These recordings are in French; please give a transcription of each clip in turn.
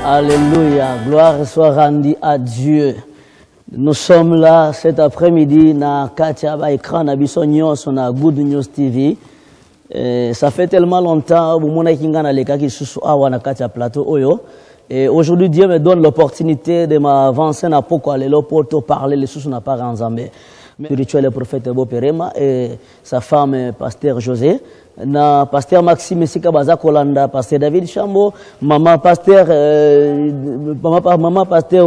Alléluia, gloire soit rendue à Dieu. Nous sommes là cet après-midi na Katia ba écran na biso nyonso na Good News TV. Ça fait tellement longtemps bomona kinga na leka ki susu awa na Katia plateau oyo. Et aujourd'hui Dieu me donne l'opportunité de m'avancer na poko alelo pour te parler les susu na para nzambe. Spirituel le prophète Boperema et sa femme pasteur José. Na pasteur Maxime Sika Baza Kolanda, pasteur David Chambo, maman pasteur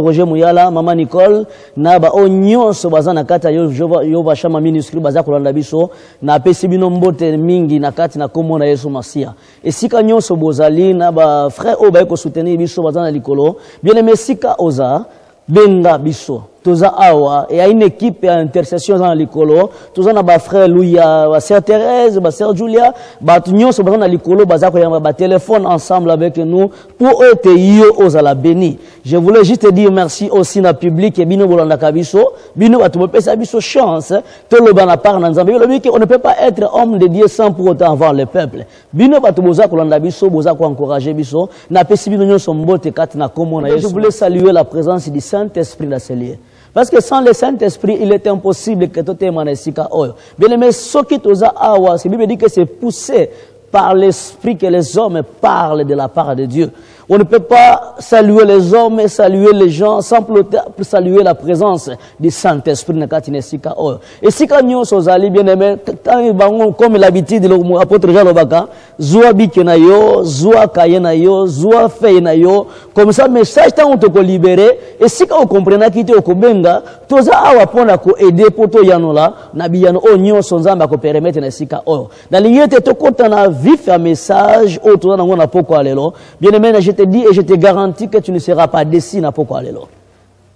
Roger Mouyala, maman Nicole, na ba onyo so baza na kata yo ba chama minuscule Baza Kolanda biso, na pesi bino mbote mingi na kati na kombo na Yesu Masia. Et sika nyonso bozali na ba frère o ba ko soutenir biso baza na likolo, bien aimé sika oza benga biso. Toza awa et a une équipe intercession dans l'écolo toza na ba frère Louia ba sœur Thérèse ba sœur Julia ba tunyo so na l'écolo baza ko yamba ba téléphone ensemble avec nous pour être yo ozala béni. Je voulais juste te dire merci aussi na public et bino bolanda kabiso bino ba to pesa biso chance to lo bana par na nzambe on ne peut pas être homme de Dieu sans pour autant avoir le peuple bino ba to boza ko landa biso boza ko encourager biso na pesi bino nyonso mbote kati na komo na Yesu. Je voulais saluer la présence du Saint-Esprit dans ce lieu. Parce que sans le Saint-Esprit, il est impossible que tout sika oyo. Bien aimé, ce qui toza awa, c'est Bible dit que c'est poussé par l'Esprit que les hommes parlent de la part de Dieu. On ne peut pas saluer les hommes et saluer les gens sans saluer la présence du Saint-Esprit. Et si quand nous sommes bien aimés, comme l'habitude de l'apôtre Jean Lobaka, Zoua Bikenayo, Zoua Kayenayo, Zoua Feyenayo, comme ça, message tant on te libérer. Et si quand on comprend qu'il te kobenga, toza awa pona ko aider poto yanola, nabiyano o nyon sonzamba ko permettre na sika o. Dans l'unité to kotana vif un message au toza na ngona poko alelo. Bien aimé, je te dis et je te garantis que tu ne seras pas déçu na poko alelo.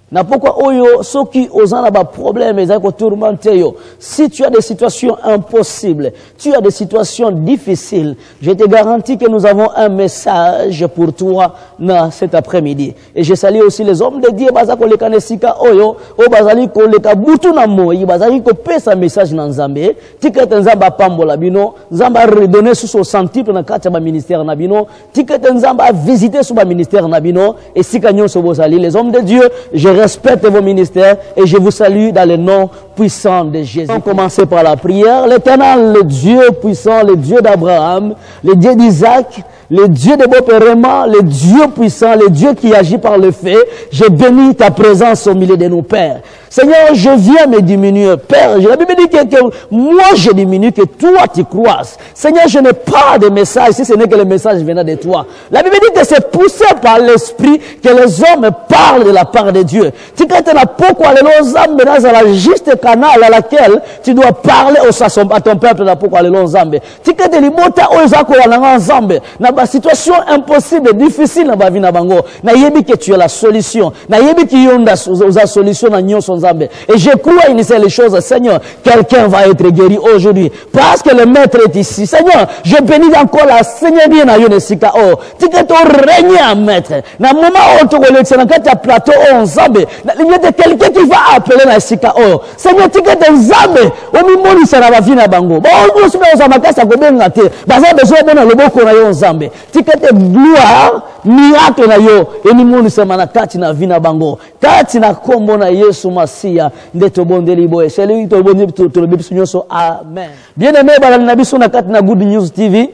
Na pourquoi oyo soki ozana ba problème ezako tourmenter yo. Si tu as des situations impossibles, tu as des situations difficiles, je te garantis que nous avons un message pour toi na cet après-midi. Et je salue aussi les hommes de Dieu bazako lekane sika oyo o bazali ko leka butu na moyi bazali ko pesa message na Nzambe tikete Nzamba pambola bino Nzamba redonner sous son centuple na kati ba ministère na bino tikete Nzamba visiter sous ba ministère na bino et sika nyonso bozali les hommes de Dieu je respecte vos ministères et je vous salue dans le nom puissant de Jésus. On va commencer par la prière. L'Éternel, le Dieu puissant, le Dieu d'Abraham, le Dieu d'Isaac, le Dieu de Boperema, le Dieu puissant, le Dieu qui agit par le fait, je bénis ta présence au milieu de nos pères. Seigneur, je viens me diminuer. Père, la Bible dit que moi je diminue, que toi tu croisses. Seigneur, je n'ai pas de message si ce n'est que le message venant de toi. La Bible dit que c'est poussé par l'Esprit que les hommes parlent de la part de Dieu. Tu sais, pourquoi les hommes dans la juste canal à laquelle tu dois parler à ton peuple dans pourquoi les hommes. Tu sais, les mota ozako na nzambe na ba situation impossible, difficile na ba vie na bango. Na yebi que tu es la solution. Na yebi que yonda za solution na nyonso nzambe. Et je crois initier les choses, Seigneur, quelqu'un va être guéri aujourd'hui parce que le maître est ici. Seigneur, je bénis encore la Seigneur bien na yonesika oh. Tu sais, régner en maître. Na moment où tu relaxes na kati plateau nzambe. Il y a quelqu'un qui va appeler na sika oh. Seigneur, tu sais nzambe o mimoni sana ba vie na bango. Ba on se met aux amakasa ko benga te. Ba za besoin bona loboko na yo nzambe. Tu sais gloire miracle na yo e mimoni sana na kati na vie na bango. Kati na kombo na Yesu Masia ndeto bondeli boye. C'est lui to bondeli to le biso nyonso amen. Bien aimé ba na biso na kati na Good News TV.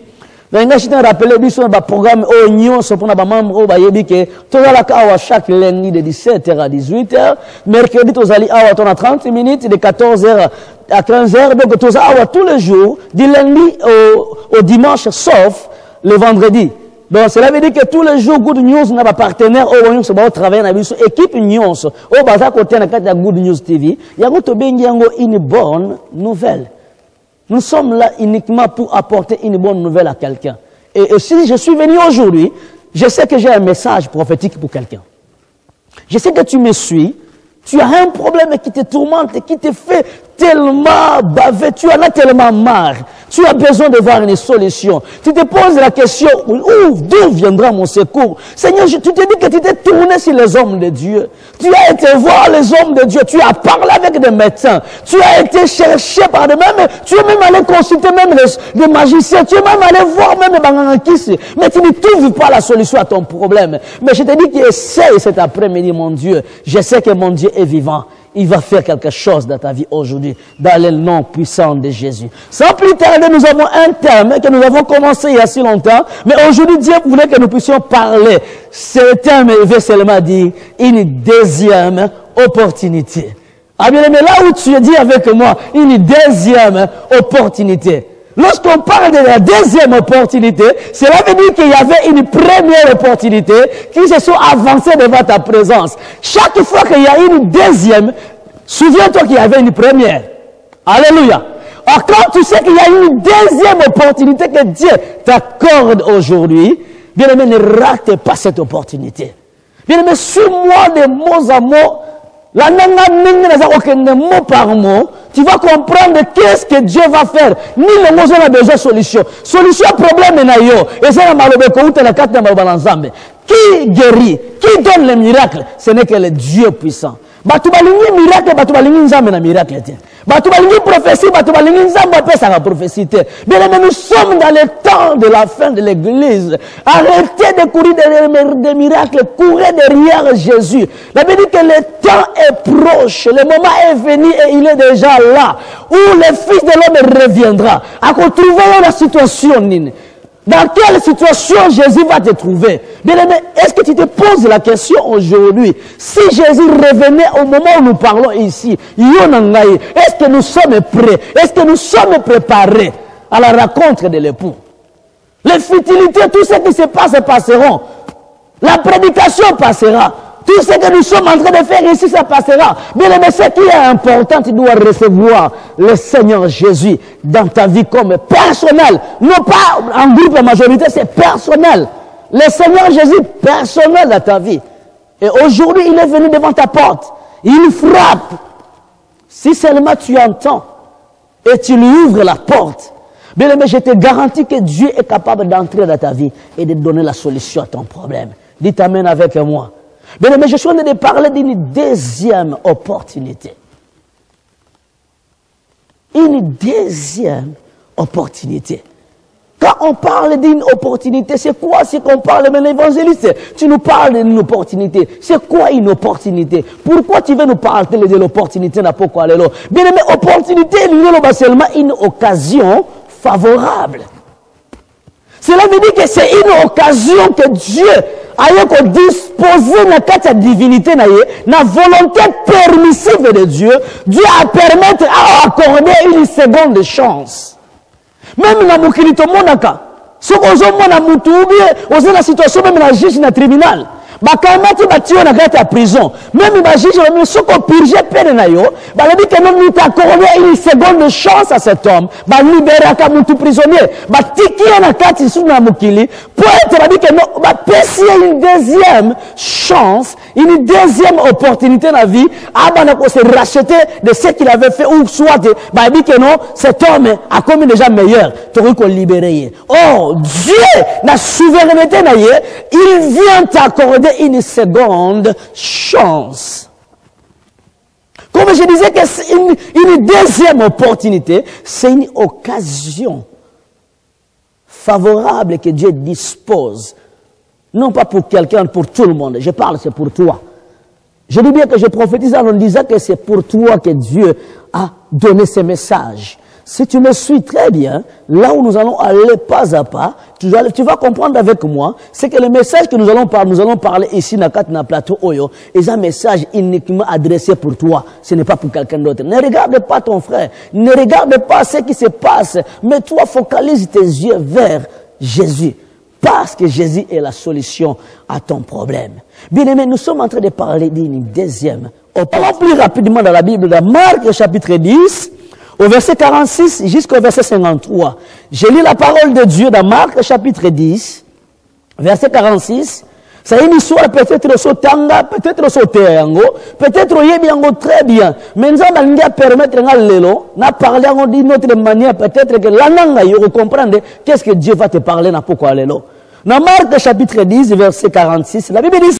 Je te rappelle biso ba programme au nyonso pour na ba membre ba yebi ke tozala ka awa chaque lundi de 17h à 18h, mercredi tozali awa ton à 30 minutes de 14h à 15h, donc tozala awa tous les jours du lundi au dimanche sauf le vendredi. Donc cela veut dire que tous les jours Good News n'a pas partenaire au nyonso ba travailler na biso équipe nyonso au baza côté na kati ya Good News TV yango to bengi yango une bonne nouvelle. Nous sommes là uniquement pour apporter une bonne nouvelle à quelqu'un. Et si je suis venu aujourd'hui, je sais que j'ai un message prophétique pour quelqu'un. Je sais que tu me suis, tu as un problème qui te tourmente, qui te fait tellement baver, tu en as tellement marre. Tu as besoin de voir une solution. Tu te poses la question, d'où viendra mon secours? Seigneur, tu te dis que tu t'es tourné sur les hommes de Dieu. Tu as été voir les hommes de Dieu. Tu as parlé avec des médecins. Tu as été cherché par des mêmes. Tu es même allé consulter même les magiciens. Tu es même allé voir même les bangankis. Mais tu ne trouves pas la solution à ton problème. Mais je te dis qu'il essaye cet après-midi, mon Dieu. Je sais que mon Dieu est vivant. Il va faire quelque chose dans ta vie aujourd'hui, dans le nom puissant de Jésus. Sans plus tarder, nous avons un thème que nous avons commencé il y a si longtemps, mais aujourd'hui, Dieu voulait que nous puissions parler. Ce thème veut seulement dire une deuxième opportunité. Ah bien aimé, là où tu es dit avec moi, une deuxième opportunité. Lorsqu'on parle de la deuxième opportunité, cela veut dire qu'il y avait une première opportunité qui se sont avancées devant ta présence. Chaque fois qu'il y a une deuxième, souviens-toi qu'il y avait une première. Alléluia. Or, quand tu sais qu'il y a une deuxième opportunité que Dieu t'accorde aujourd'hui, bien aimé, ne rate pas cette opportunité. Bien aimé, suis-moi de mots à mots. La mot par mot, tu vas comprendre qu'est-ce que Dieu va faire. Ni le mot a besoin de solution. Solution problème et c'est la qui guérit, qui donne le miracle, ce n'est que le Dieu puissant. Batubalingi miracle, batubalingi nzambe na miracle. Batubalingi prophétie, batubalingi nzambe pesa na prophétie. Bien aimé, nous sommes dans le temps de la fin de l'église. Arrêtez de courir derrière des miracles, courez derrière Jésus. La Bible dit que le temps est proche, le moment est venu et il est déjà là, où le Fils de l'homme reviendra. À trouver la situation, Nine. Dans quelle situation Jésus va te trouver? Bien aimé, est-ce que tu te poses la question aujourd'hui? Si Jésus revenait au moment où nous parlons ici, est-ce que nous sommes prêts? Est-ce que nous sommes préparés à la rencontre de l'époux? Les futilités, tout ce qui se passe passeront. La prédication passera. Tout ce que nous sommes en train de faire ici, ça passera. Bien aimé, ce qui est important, tu dois recevoir le Seigneur Jésus dans ta vie comme personnel. Non pas en groupe, en majorité, c'est personnel. Le Seigneur Jésus personnel dans ta vie. Et aujourd'hui, il est venu devant ta porte. Il frappe. Si seulement tu entends et tu lui ouvres la porte, bien aimé, je te garantis que Dieu est capable d'entrer dans ta vie et de donner la solution à ton problème. Dites amen avec moi. Bien aimé, je suis en train de parler d'une deuxième opportunité. Une deuxième opportunité. Quand on parle d'une opportunité, c'est quoi ce qu'on parle, mais l'évangéliste? Tu nous parles d'une opportunité. C'est quoi une opportunité? Pourquoi tu veux nous parler de l'opportunité? Bien aimé, opportunité, c'est seulement une occasion favorable. Cela veut dire que c'est une occasion que Dieu a disposé dans la divinité, dans la volonté permissive de Dieu. Dieu a permis à accorder une seconde chance. Même dans le monde, si on a une situation, même dans le juge, dans le tribunal, bakamati batio na kati ya prison même bajuge même soko purger peine na yo balobi que non nous t'accorder une seconde chance à cet homme ba libérer ka mutu prisonnier ba tiki na kati sous na mukili pour être babi que non ba pesi une deuxième chance, une deuxième opportunité dans la vie abana ko se racheter de ce qu'il avait fait ou soit ba dit que non cet homme a commis déjà meilleur tori ko libérer. Oh Dieu na souveraineté na ye il vient t'accorder une seconde chance. Comme je disais que c'est une deuxième opportunité, c'est une occasion favorable que Dieu dispose. Non pas pour quelqu'un, pour tout le monde. Je parle, c'est pour toi. Je dis bien que je prophétise en disant que c'est pour toi que Dieu a donné ce message. Si tu me suis très bien, là où nous allons aller pas à pas, tu vas comprendre avec moi, c'est que le message que nous allons parler ici dans le plateau Oyo, est un message uniquement adressé pour toi. Ce n'est pas pour quelqu'un d'autre. Ne regarde pas ton frère, ne regarde pas ce qui se passe, mais toi focalise tes yeux vers Jésus. Parce que Jésus est la solution à ton problème. Bien aimé, nous sommes en train de parler d'une deuxième. On parle plus rapidement dans la Bible, dans Marc chapitre 10, au verset 46 jusqu'au verset 53. Je lis la parole de Dieu dans Marc chapitre 10, verset 46 Ça y est, soit peut-être so tanga, peut-être so teyango, peut-être yebi yango très bien. Mais nous allons permettre à l'élo, na parler d'une autre manière, peut-être que l'ananga yo comprendre qu'est-ce que Dieu va te parler na pourquoi l'élo. Dans Marc chapitre 10, verset 46, la Bible dit